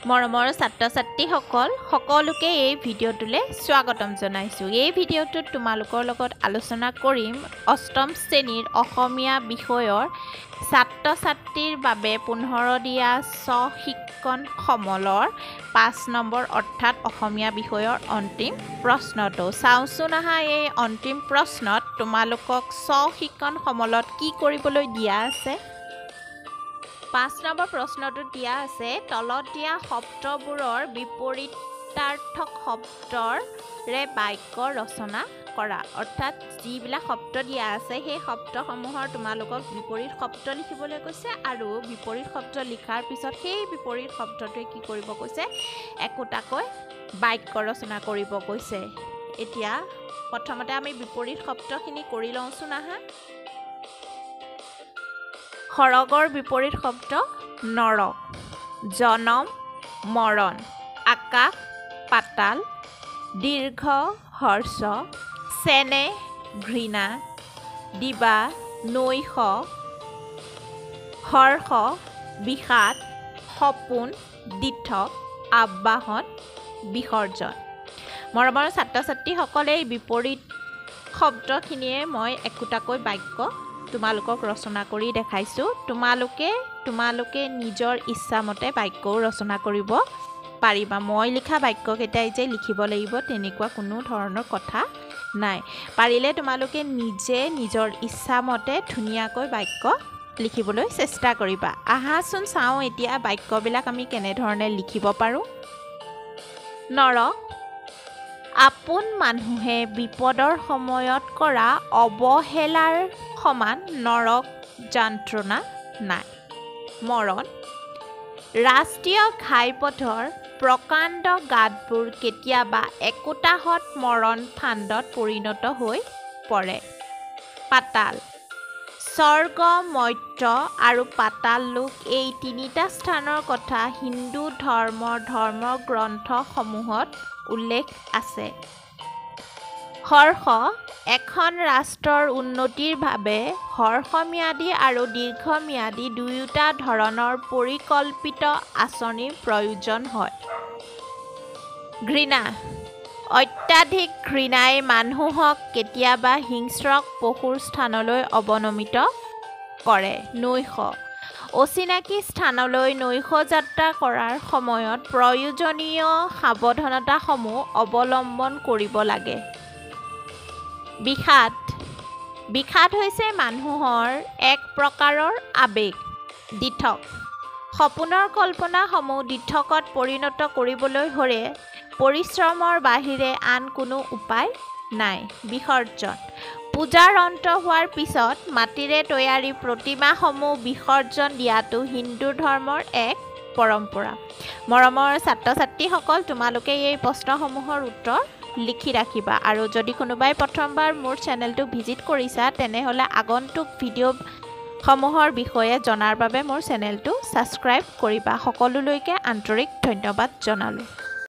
মৰমৰ ছাত্ৰ-ছাত্ৰীসকল সকলোকে এই ভিডিঅ'টোলৈ স্বাগতম জনাইছোঁ। এই ভিডিঅ'টোত তোমালোকৰ লগত আলোচনা কৰিম অষ্টম শ্ৰেণীৰ অসমীয়া বিষয়ৰ ছাত্ৰ-ছাত্ৰীৰ বাবে 15 দিয়া স্ব-শিক্ষণ সমলৰ 5 নম্বৰ অৰ্থাৎ অসমীয়া বিষয়ৰ অন্তিম প্ৰশ্নটো। চাওঁচোন আহা এই অন্তিম প্ৰশ্নত তোমালোকক স্ব-শিক্ষণ সমলত কি কৰিবলৈ দিয়া আছে। 5 নম্বৰ প্ৰশ্নটো দিয়া আছে তলত দিয়া শব্দবোৰৰ বিপৰীতাৰ্থক শব্দৰে বাক্য ৰচনা কৰা। অৰ্থাৎ যিবিলাক শব্দ দিয়া আছে সেই শব্দসমূহৰ তোমালোকক বিপৰীত শব্দ লিখিবলৈ কৈছে আৰু বিপৰীত শব্দ লিখাৰ পিছত সেই বিপৰীত শব্দটোৱে কি কৰিব কৈছে একোটাকৈ বাক্য ৰচনা কৰিব কৈছে। এতিয়া প্ৰথমতে আমি বিপৰীত শব্দখিনি কৰি লওঁচোন আহা। সৰগৰ বিপৰীত শব্দ নৰক, জনম মৰণ, আকাশ পাতাল, দীৰ্ঘ হৰ্ষ, চেনেহ ঘৃণা, দিবা নৈশ, হৰ্ষ বিষাদ, সপোন দিঠক, আবাহন বিসৰ্জন। মৰমৰ ছাত্ৰ-ছাত্ৰীসকলে এই বিপৰীত শব্দখিনিয়ে মই একোটাকৈ বাক্য তোমালোকক ৰচনা কৰি দেখাইছোঁ। তোমালোকে নিজৰ ইচ্ছামতে বাক্যও ৰচনা কৰিব পাৰিবা। মই লিখা বাক্যকেইটাই যে লিখিব লাগিব তেনেকুৱা কোনো ধৰণৰ কথা নাই। পাৰিলে তোমালোকে নিজে নিজৰ ইচ্ছামতে ধুনীয়াকৈ বাক্য লিখিবলৈ চেষ্টা কৰিবা। আহাচোন চাওঁ এতিয়া বাক্যবিলাক আমি কেনেধৰণে লিখিব পাৰোঁ। নৰক, আপোন মানুহে বিপদৰ সময়ত কৰা অৱহেলাৰ সমান নৰক যন্ত্ৰণা নাই। মৰণ, ৰাষ্ট্ৰীয় ঘাইপথৰ প্ৰকাণ্ড গাঁতবোৰ কেতিয়াবা একোটাহত মৰণ ফান্দত পৰিণত হৈ পৰে। পাতাল, স্বৰ্গ মৰ্ত্য আৰু পাতাল লোক এই তিনিটা স্থানৰ কথা হিন্দু ধৰ্মগ্ৰন্থসমূহত উল্লেখ আছে। হৰ্ষ, এখন ৰাষ্ট্ৰৰ উন্নতিৰ বাবে হ্ৰস্বম্যাদী আৰু দীৰ্ঘম্যাদী দুয়োটা ধৰণৰ পৰিকল্পিত আঁচনিৰ প্ৰয়োজন হয়। ঘৃণা, অত্যাধিক ঘৃণাই মানুহক কেতিয়াবা হিংস্ৰ পশুৰ স্থানলৈ অৱনমিত কৰে। নৈশ, অচিনাকি স্থানলৈ নৈশ যাত্ৰা কৰাৰ সময়ত প্ৰয়োজনীয় সাৱধানতাসমূহ অৱলম্বন কৰিব লাগে। বিষাদ, বিষাদ হৈছে মানুহৰ এক প্ৰকাৰৰ আৱেগ। দিঠক, সপোনৰ কল্পনাসমূহ দিঠকত পৰিণত কৰিবলৈ হ'লে পৰিশ্ৰমৰ বাহিৰে আন কোনো উপায় নাই। বিসৰ্জন, পূজাৰ অন্ত হোৱাৰ পিছত মাটিৰে তৈয়াৰী প্ৰতিমাসমূহ বিসৰ্জন দিয়াটো হিন্দু ধৰ্মৰ এক পৰম্পৰা। মৰমৰ ছাত্ৰ-ছাত্ৰীসকল তোমালোকে এই প্ৰশ্নসমূহৰ উত্তৰ লিখি ৰাখিবা আৰু যদি কোনোবাই প্ৰথমবাৰ মোৰ চেনেলটো ভিজিট কৰিছা তেনেহ'লে আগন্তুক ভিডিঅ'সমূহৰ বিষয়ে জনাৰ বাবে মোৰ চেনেলটো ছাবস্ক্ৰাইব কৰিবা। সকলোলৈকে আন্তৰিক ধন্যবাদ জনালোঁ।